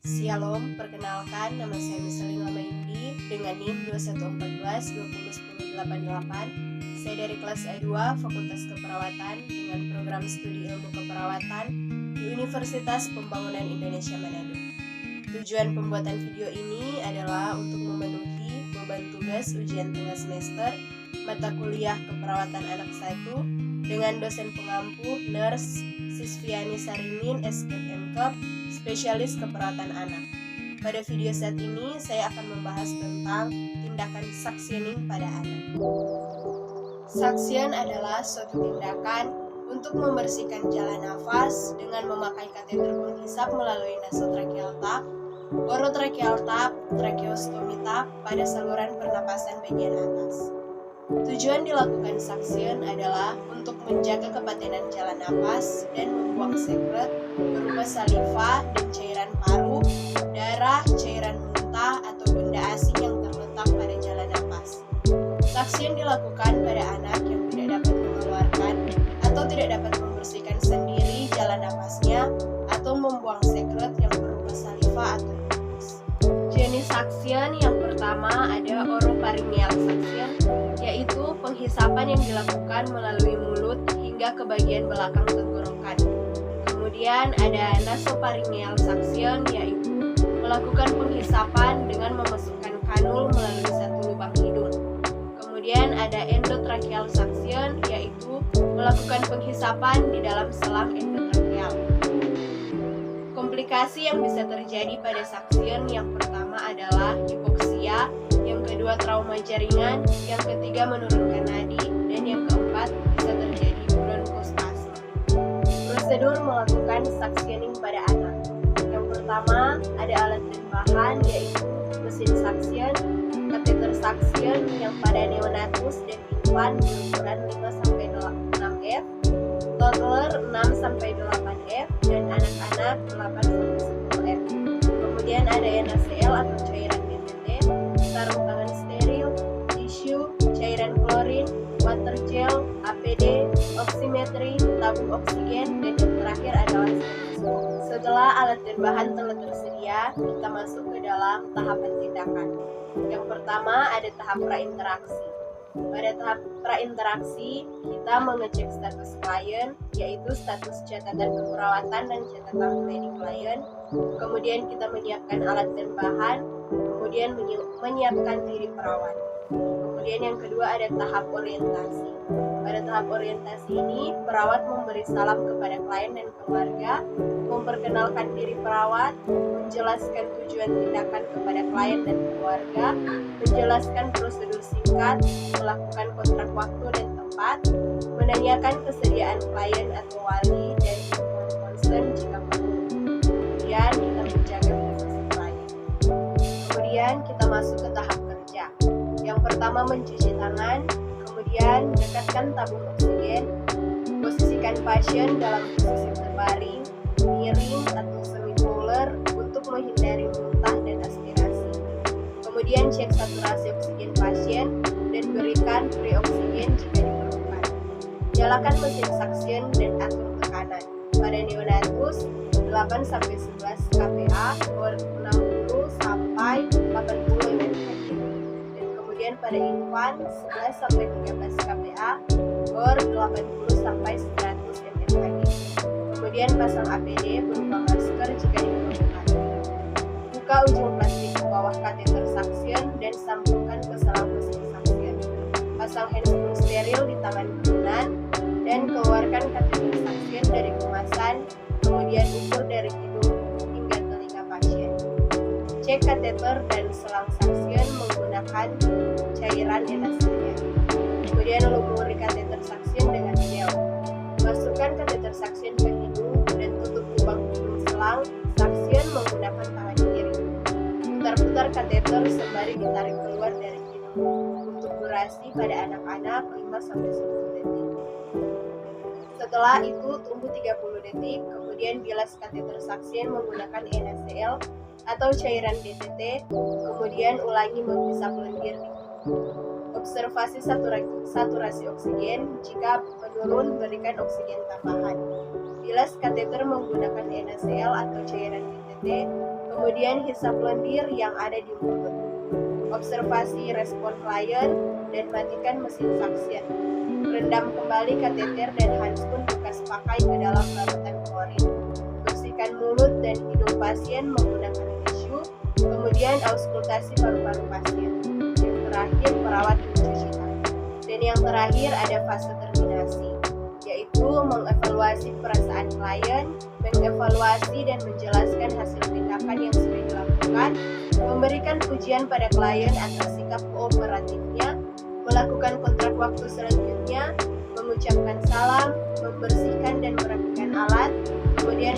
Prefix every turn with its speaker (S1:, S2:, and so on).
S1: Shalom, perkenalkan nama saya Misalin Lamayundi dengan NIM 2114-201088. Saya dari kelas A2 Fakultas Keperawatan dengan program studi ilmu keperawatan di Universitas Pembangunan Indonesia Manado. Tujuan pembuatan video ini adalah untuk memenuhi beban tugas ujian tengah semester mata kuliah keperawatan anak 1 dengan dosen pengampu Nurse Sisviani Sarimin, SKEP MKEP, spesialis keperawatan anak. Pada video saat ini, saya akan membahas tentang tindakan suctioning pada anak. Suction adalah suatu tindakan untuk membersihkan jalan nafas dengan memakai kateter penghisap melalui nasotracheal tap, orotracheal tap, tracheostomy tap pada saluran pernapasan bagian atas. Tujuan dilakukan suction adalah untuk menjaga kepatenan jalan napas dan membuang sekret berupa saliva dan cairan paru, darah, cairan muntah, atau benda asing yang terletak pada jalan napas. Suction dilakukan pada anak yang tidak dapat mengeluarkan atau tidak dapat membersihkan sendiri jalan napasnya atau membuang sekret yang berupa saliva atau mucus. Jenis suction yang pertama ada oropharyngeal suction, yaitu penghisapan yang dilakukan melalui mulut hingga ke bagian belakang tenggorokan. Kemudian ada nasopharyngeal suction, yaitu melakukan penghisapan dengan memasukkan kanul melalui satu lubang hidung. Kemudian ada endotracheal suction, yaitu melakukan penghisapan di dalam selang endotracheal. Komplikasi yang bisa terjadi pada suction yang pertama adalah hipoksia, yang kedua trauma jaringan, yang ketiga menurunkan nadi, dan yang keempat bisa terjadi bronkospasme. Prosedur melakukan suctioning pada anak. Yang pertama ada alat dan bahan, yaitu mesin suction, kateter suction yang pada neonatus dan infant berukuran 5-6 F, toddler 6-8 F, dan anak-anak 8-10 F. Kemudian ada NaCl atau cairan DTT, sarung tangan steril, tisu, cairan klorin, water gel, APD, oximetri, tabung oksigen, dan yang terakhir adalah stetoskop. Setelah alat dan bahan telah tersedia, kita masuk ke dalam tahapan tindakan. Yang pertama ada tahap prainteraksi. Pada tahap prainteraksi, kita mengecek status klien, yaitu status catatan keperawatan dan catatan medik klien. Kemudian kita menyiapkan alat dan bahan, kemudian menyiapkan diri perawat. Kemudian yang kedua ada tahap orientasi. Pada tahap orientasi ini, perawat memberi salam kepada klien dan keluarga, memperkenalkan diri perawat, menjelaskan tujuan tindakan kepada klien dan keluarga, menjelaskan prosedur singkat, melakukan kontrak waktu dan tempat, menanyakan kesediaan klien atau wali, dan inform concern jika perlu. Kemudian kita menjaga privasi klien. Kemudian kita masuk ke tahap kerja. Yang pertama mencuci tangan, kemudian dekatkan tabung oksigen, posisikan pasien dalam posisi berbaring, miring atau semi-cooler untuk menghindari muntah dan aspirasi. Kemudian cek saturasi oksigen pasien dan berikan free oksigen jika diperlukan. Nyalakan mesin suction dan atur tekanan. Pada neonatus 8-11 kPa or 60-80 mmHg. Kemudian pada infant 11-13 kPa or 80-100 mmHg. Kemudian pasang APD berupa masker jika diperlukan. Buka ujung plastik ke bawah kateter suction dan sambungkan ke selang mesin suction. Pasang handscoon steril di tangan kanan dan keluarkan kateter suction dari kemasan, kemudian ukur dari hidung hingga telinga pasien. Cek kateter dan selang suction menggunakan cairan NaCl. Kemudian lumuri kateter suction dengan gel. Masukkan kateter suction ke hidung dan tutup lubang hidung selang suction menggunakan tangan kiri. Putar-putar kateter sembari ditarik keluar dari hidung. Untuk durasi pada anak-anak 5-10 detik. Setelah itu tunggu 30 detik, kemudian bilas kateter suction menggunakan NaCl atau cairan DTT, kemudian ulangi menghisap lendir di hidung. Observasi saturasi oksigen, jika menurun berikan oksigen tambahan. Bilas kateter menggunakan NaCl atau cairan DTT, kemudian hisap lendir yang ada di mulut, observasi respon klien, dan matikan mesin suction. Rendam kembali kateter dan handphone bekas pakai ke dalam larutan klorin. Bersihkan mulut dan hidung pasien menggunakan tisu, kemudian auskultasi paru-paru pasien. Yang terakhir, perawat mencuci tangan. Dan yang terakhir ada fase terminasi, yaitu mengevaluasi perasaan klien, mengevaluasi dan menjelaskan hasil tindakan yang sudah dilakukan, memberikan pujian pada klien atas sikap kooperatifnya, melakukan kontrak waktu selanjutnya, mengucapkan salam, membersihkan dan merapikan alat, kemudian